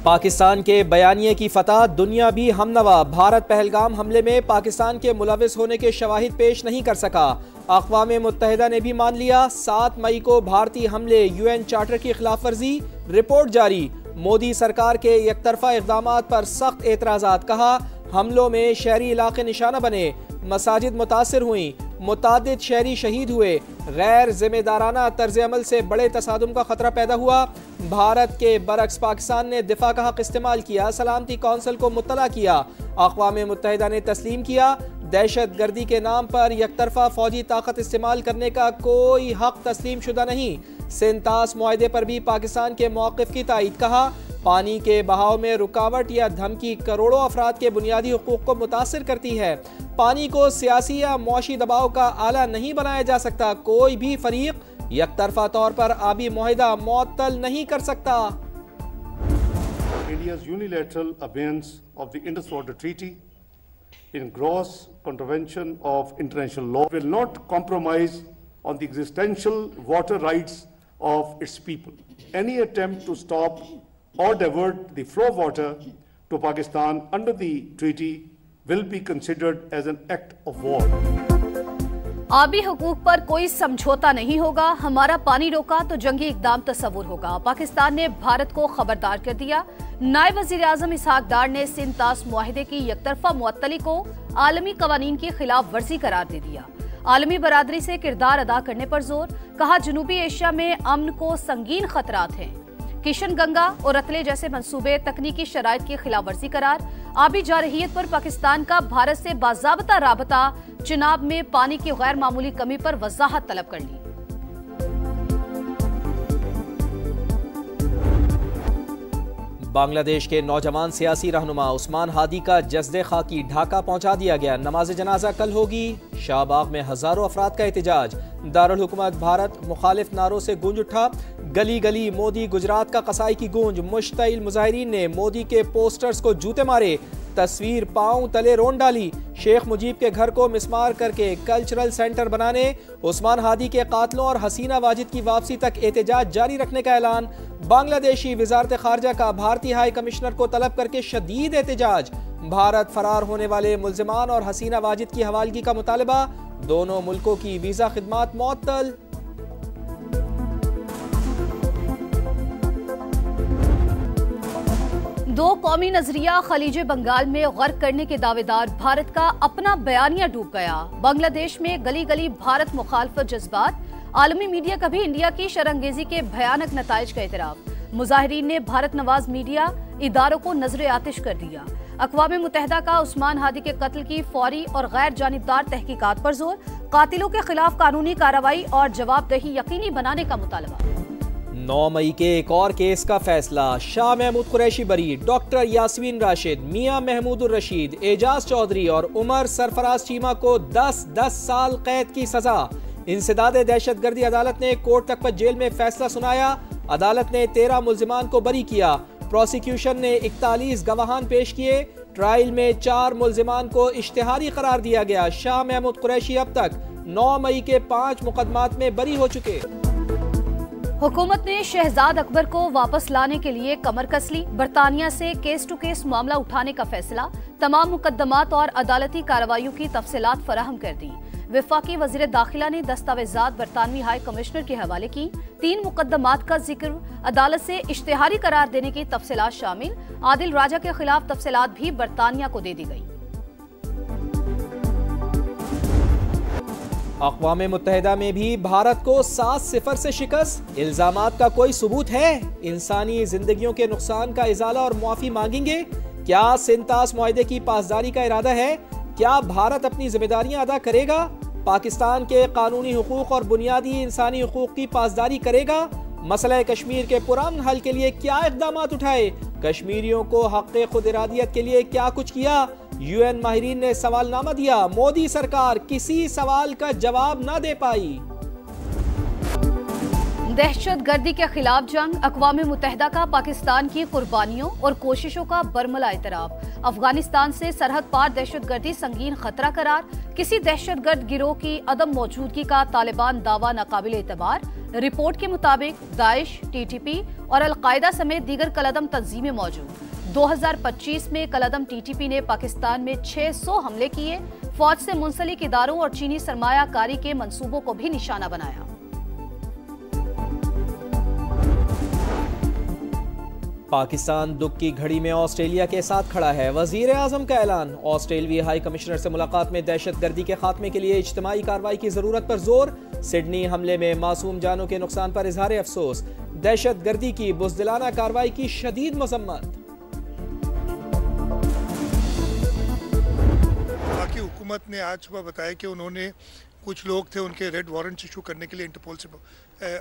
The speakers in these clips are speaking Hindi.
पाकिस्तान के बयानिए की फतह, दुनिया भी हमनवा। भारत पहलगाम हमले में पाकिस्तान के मुलविस होने के शवाहिद पेश नहीं कर सका। अक़वाम मुत्तहिदा ने भी मान लिया। 7 मई को भारतीय हमले, UN चार्टर की खिलाफ वर्जी, रिपोर्ट जारी। मोदी सरकार के एकतरफा इक़दामात पर सख्त एतराज़ात। कहा, हमलों में शहरी इलाके निशाना बने, मसाजिद मुतासिर हुई, मुतादिद शहरी शहीद हुए। गैर जिम्मेदाराना तर्ज अमल से बड़े तसादुम का खतरा पैदा हुआ। भारत के बरक्स पाकिस्तान ने दिफा का हक इस्तेमाल किया, सलामती कौंसिल को मुत्तला किया। अक़वाम मुत्तहिदा ने तस्लीम किया, दहशत गर्दी के नाम पर यकतरफा फौजी ताकत इस्तेमाल करने का कोई हक तस्लीम शुदा नहीं। सिंतास मुआहदे पर भी पाकिस्तान के मौक़िफ़ की तायीद। कहा, पानी के बहाव में रुकावट या धमकी करोड़ों अफराद के बुनियादी हुकूक को मुतासिर करती है। पानी को सियासी या मुआशी दबाव का आला नहीं बनाया जा सकता। कोई भी फरीक यकतरफा तौर पर आबी मुआहिदा मुअत्तल नहीं कर सकता। India's unilateral abeyance of the Indus Water Treaty in gross contravention of international law will not compromise on the existential water rights of its people. Any attempt to stop or divert the flow of water to Pakistan under the treaty will be considered as an act of war. आबी हुकूक पर कोई समझौता नहीं होगा। हमारा पानी रोका तो जंगी इकदाम तस्वुर होगा। पाकिस्तान ने भारत को खबरदार कर दिया। नायब वज़ीर आज़म इसहाक डार ने सिंतास मुआहिदे की यकतरफा मुअत्तली को आलमी कवानीन की खिलाफ वर्जी करार दे दिया। आलमी बरादरी से किरदार अदा करने पर जोर। कहा, जनूबी एशिया में अमन को संगीन खतरात हैं। किशन गंगा और रतले जैसे मंसूबे तकनीकी शराइत की खिलाफ वर्जी करार। आबी जारहियत पर पाकिस्तान का भारत से बाज़ाब्ता राबता। चिनाब में पानी की गैर मामूली कमी पर वजाहत तलब कर ली। बांग्लादेश के नौजवान सियासी रहनुमा उस्मान हादी का जस्दे खाकी ढाका पहुंचा दिया गया। नमाज जनाजा कल होगी। शाहबाग में हजारों अफराद का एहतजाज। दारुल हुकूमत भारत मुखालिफ नारों से गूंज उठा। गली गली मोदी गुजरात का कसाई की गूंज। मुश्तइल मुजाहिरीन ने मोदी के पोस्टर्स को जूते मारे। तस्वीर पांव तले रोन डाली। शेख मुजीब के घर को मिसमार करके कल्चरल सेंटर बनाने, उस्मान हादी के कातलों और हसीना वाजिद की वापसी तक एहतजाज जारी रखने का ऐलान। बांग्लादेशी वजारत खारजा का भारतीय हाई कमिश्नर को तलब करके शदीद एहतजाज। भारत फरार होने वाले मुल्जिमान और हसीना वाजिद की हवालगी का मुतालबा। दोनों मुल्कों की वीजा खिदमात मुअत्तल। दो कौमी नजरिया खलीज बंगाल में गर्क करने के दावेदार भारत का अपना बयानिया डूब गया। बांग्लादेश में गली गली भारत मुखालफत जज्बात। आलमी मीडिया का भी इंडिया की शरंगेजी के भयानक नताइज का एतराफ। मुजाहिरीन ने भारत नवाज मीडिया इदारों को नजर आतिश कर दिया। अक़वाम मुत्तहिदा का उस्मान हादी के कत्ल की फौरी और गैर जानिबदार तहकीकात पर जोर। कातिलों के खिलाफ कानूनी कार्रवाई और जवाबदेही यकीनी बनाने का मुतालबा। 9 मई के एक और केस का फैसला। शाह महमूद कुरैशी बरी, डॉक्टर यास्मीन राशिद, मियां महमूदुर रशीद, एजाज चौधरी और उमर सरफराज चीमा को 10-10 साल कैद की सजा। इंसदाद दहशतगर्दी अदालत ने कोर्ट तक पर जेल में फैसला सुनाया। अदालत ने 13 मुल्जिमान को बरी किया। प्रोसिक्यूशन ने 41 गवाहान पेश किए। ट्रायल में 4 मुल्जिमान को इश्तिहारी करार दिया गया। शाह महमूद कुरैशी अब तक 9 मई के 5 मुकदमात में बरी हो चुके। हुकूमत ने शहजाद अकबर को वापस लाने के लिए कमर कस ली। बरतानिया से केस टू केस मामला उठाने का फैसला। तमाम मुकदमात और अदालती कार्रवाइयों की तफसीलात फराहम कर दी। वफाकी वजीर दाखिला ने दस्तावेजात बरतानवी हाई कमिश्नर के हवाले की। 3 मुकदमात का जिक्र, अदालत से इश्तिहारी करार देने की तफसीलात शामिल। आदिल राजा के खिलाफ तफसीलात भी बरतानिया को दे दी गई। अक़वाम मुत्तहिदा में भी भारत को 7-0 से शिकस्त। इल्जामात का कोई सबूत है? इंसानी जिंदगियों के नुकसान का इजाला और मुआफ़ी मांगेंगे? क्या सिंतास मुआहदे की पासदारी का इरादा है? क्या भारत अपनी जिम्मेदारियां अदा करेगा? पाकिस्तान के कानूनी हुकूक और बुनियादी इंसानी हुकूक की पासदारी करेगा? मसला कश्मीर के पुरअमन हल के लिए क्या इक़दामात उठाए? कश्मीरियों को हक़ खुद इरादियत के लिए क्या कुछ किया? UN माहिरीन ने सवालनामा दिया। मोदी सरकार किसी सवाल का जवाब न दे पाई। दहशत गर्दी के खिलाफ जंग, अक़वाम मुत्तहिदा का पाकिस्तान की कुर्बानियों और कोशिशों का बरमला एतराफ़। अफगानिस्तान से सरहद पार दहशत गर्दी संगीन खतरा करार, किसी दहशत गर्द गिरोह की अदम मौजूदगी का तालिबान दावा नाकाबिल एतबार। रिपोर्ट के मुताबिक दाइश, TTP और अलकायदा समेत दीगर कलअदम तंजीमें मौजूद। 2025 में कलअदम TTP ने पाकिस्तान में 600 हमले किए, फौज से मुंसलिक इदारों और चीनी सरमायाकारी के मंसूबों को भी निशाना बनाया। पाकिस्तान दुख की घड़ी में ऑस्ट्रेलिया के साथ खड़ा है, वजीर आजम का ऐलान। ऑस्ट्रेलियाई हाई कमिश्नर से मुलाकात में दहशत गर्दी के खात्मे के लिए इज्तिमाई कार्रवाई की जरूरत पर जोर। सिडनी हमले में मासूम जानों के नुकसान पर इजहार अफसोस। दहशत गर्दी की बुज़दिलाना कार्रवाई की शदीद मजम्मत। बाकी हुकूमत ने आज सुबह बताया कि उन्होंने कुछ लोग थे उनके रेड वारंट इशू करने के लिए इंटरपोल से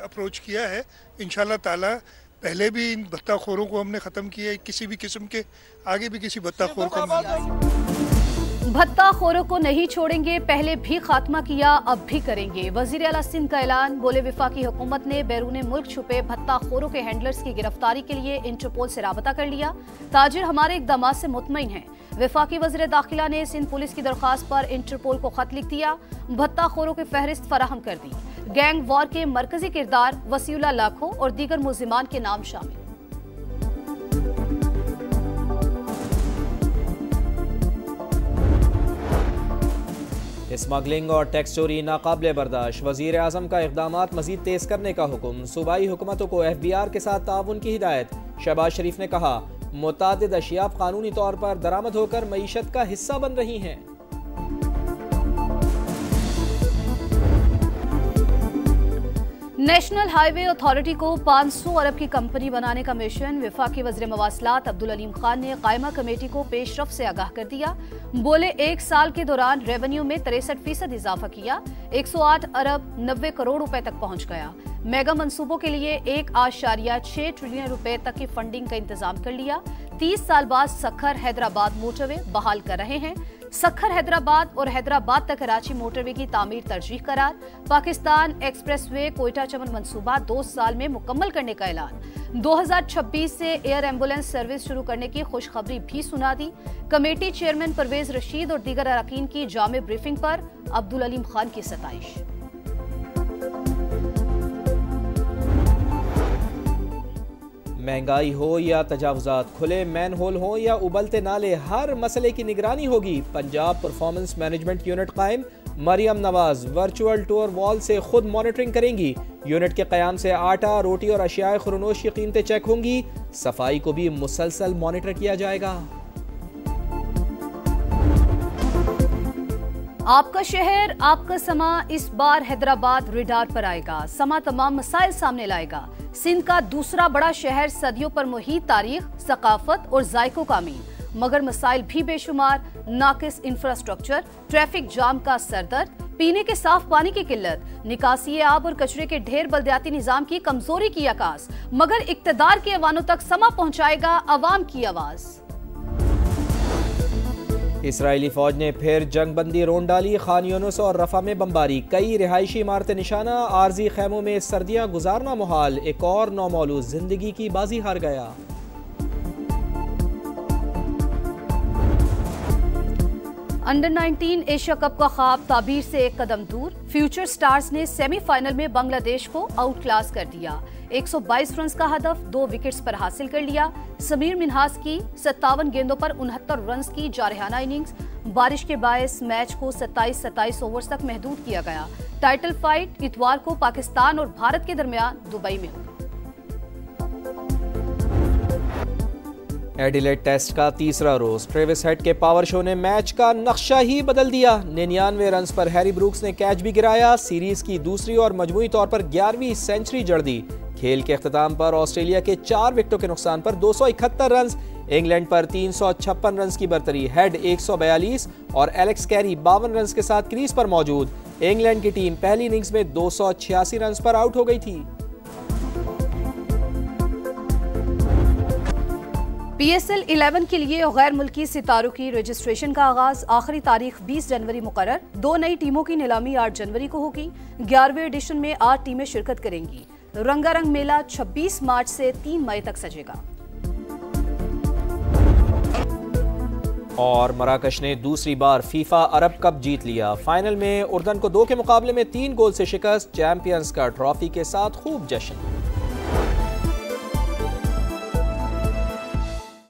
अप्रोच किया है। इंशाल्लाह ताला पहले भी इन भत्ताखोरों को हमने ख़त्म किया है, किसी भी किस्म के आगे भी किसी भत्ताखोर को भत्ताखोरों को नहीं छोड़ेंगे, पहले भी खात्मा किया अब भी करेंगे। वजीर आला सिंध का ऐलान। बोले वफाकी हुकूमत ने बैरून मुल्क छुपे भत्ताखोरों के हैंडलर्स की गिरफ्तारी के लिए इंटरपोल से राबता कर लिया। ताजिर हमारे इक़दामात से मुतमईन हैं। वफाकी वज़ीर दाखिला ने सिंध पुलिस की दरख्वास्त पर इंटरपोल को खत लिख दिया, भत्ताखोरों की फहरिस्त फराहम कर दी। गैंग वॉर के मरकजी किरदार वसीउल्लाह लाखो और दीगर मुल्जिमान के नाम शामिल। स्मगलिंग और टैक्स चोरी नाकाबिले बर्दाश्त। वजीर आजम का इक़दामात मजीद तेज करने का हुक्म। सूबाई हुकूमतों को FBR के साथ ताउन की हिदायत। शहबाज शरीफ ने कहा, मुतादिद अशिया कानूनी तौर पर दरामद होकर मईशत का हिस्सा बन रही हैं। नेशनल हाईवे अथॉरिटी को 500 अरब की कंपनी बनाने का मिशन। वफाकी वज़ीर मवासलात अब्दुल अलीम खान ने कायमा कमेटी को पेशरफ से आगाह कर दिया। बोले 1 साल के दौरान रेवेन्यू में 63% इजाफा किया, 108 अरब 90 करोड़ रुपए तक पहुंच गया। मेगा मंसूबों के लिए 1.6 ट्रिलियन रुपए तक की फंडिंग का इंतजाम कर लिया। 30 साल बाद सखर हैदराबाद मोटरवे बहाल कर रहे हैं। सखर हैदराबाद और हैदराबाद तक कराची मोटरवे की तामीर तरजीह करार। पाकिस्तान एक्सप्रेसवे कोयटा चमन मंसूबा 2 साल में मुकम्मल करने का ऐलान। 2026 से एयर एम्बुलेंस सर्विस शुरू करने की खुशखबरी भी सुना दी। कमेटी चेयरमैन परवेज रशीद और दीगर अरकान की जामे ब्रीफिंग पर अब्दुल अलीम खान की सताइश। महंगाई हो या तजावुजात, खुले मैन होल हो या उबलते नाले, हर मसले की निगरानी होगी। पंजाब परफॉर्मेंस मैनेजमेंट यूनिट कायम। Maryam Nawaz virtual tour wall से खुद मॉनिटरिंग करेंगी। यूनिट के कयाम से आटा, रोटी और अशियाए खुरनोश की कीमतें चेक होंगी। सफाई को भी मुसलसल मॉनिटर किया जाएगा। आपका शहर, आपका समा, इस बार हैदराबाद रेडार पर आएगा। समा तमाम मसाइल सामने लाएगा। सिंध का दूसरा बड़ा शहर, सदियों पर मुहीत तारीख, सकाफत और जायकों का अमीन, मगर मसाइल भी बेशुमार। नाकिस इंफ्रास्ट्रक्चर, ट्रैफिक जाम का सरदर्द, पीने के साफ पानी की किल्लत, निकासी आब और कचरे के ढेर, बल्दियाती निजाम की कमजोरी की अकास, मगर इक्तदार के अवानों तक समा पहुंचाएगा अवाम की आवाज। इसराइली फौज ने फिर जंगबंदी रोन डाली। खान यूनुस और रफा में बमबारी, कई रिहायशी इमारतें निशाना। आरजी खैमों में सर्दियां गुजारना मुहाल। एक और नौमौलूद जिंदगी की बाजी हार गया। अंडर 19 एशिया कप का ख्वाब ताबीर से एक कदम दूर। फ्यूचर स्टार्स ने सेमीफाइनल में बांग्लादेश को आउट क्लास कर दिया। 122 रन का हदफ 2 विकेट्स पर हासिल कर लिया। समीर मिन्हास की 57 गेंदों पर 69 रन की जारहाना इनिंग्स। बारिश के बायस मैच को 27 ओवर्स तक महदूद किया गया। टाइटल फाइट इतवार को पाकिस्तान और भारत के दरमियान दुबई में होगी। एडिलेड टेस्ट का तीसरा रोज, ट्रेविस हेड के पावर शो ने मैच का नक्शा ही बदल दिया। 99 रन पर हैरी ब्रूक्स ने कैच भी गिराया। सीरीज की दूसरी और मजमूई तौर पर 11वीं सेंचुरी जड़ दी। खेल के अख्ताम पर ऑस्ट्रेलिया के 4 विकेटों के नुकसान पर 271 रन, इंग्लैंड पर 356 रन की बरतरी। हेड 142 और एलेक्स कैरी 52 रन के साथ क्रीज पर मौजूद। इंग्लैंड की टीम पहली इनिंग्स में 286 रन पर आउट हो गई थी। PSL 11 के लिए गैर मुल्की सितारों की रजिस्ट्रेशन का आगाज। आखिरी तारीख 20 जनवरी मुकर्रर। 2 नई टीमों की नीलामी 8 जनवरी को होगी। 11वें एडिशन में 8 टीमें शिरकत करेंगी। रंगारंग मेला 26 मार्च से 3 मई तक सजेगा। और मराकश ने दूसरी बार फीफा अरब कप जीत लिया। फाइनल में उर्दन को 2 के मुकाबले में 3 गोल से शिकस्त। चैंपियंस का ट्रॉफी के साथ खूब जश्न।